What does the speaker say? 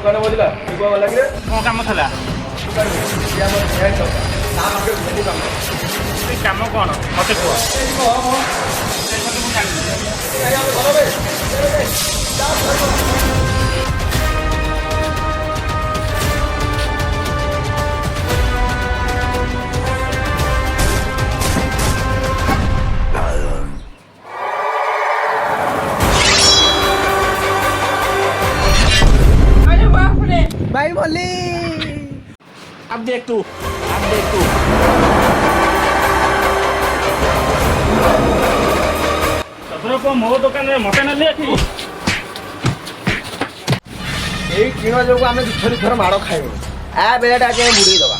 दुकान बोलिला शिवा वाला के कौन काम थला दुकान में या मोर ध्यान तो ना आगे भेली काम ए काम कौन मते को या घर बे जा घर भाई बोली अब देख तू सदर को मो दुकान रे मटे न ले थी एई किणो जो आमे दुथरी थर माड़ खाइबो आ बेलाटा आके बुड़ी दबा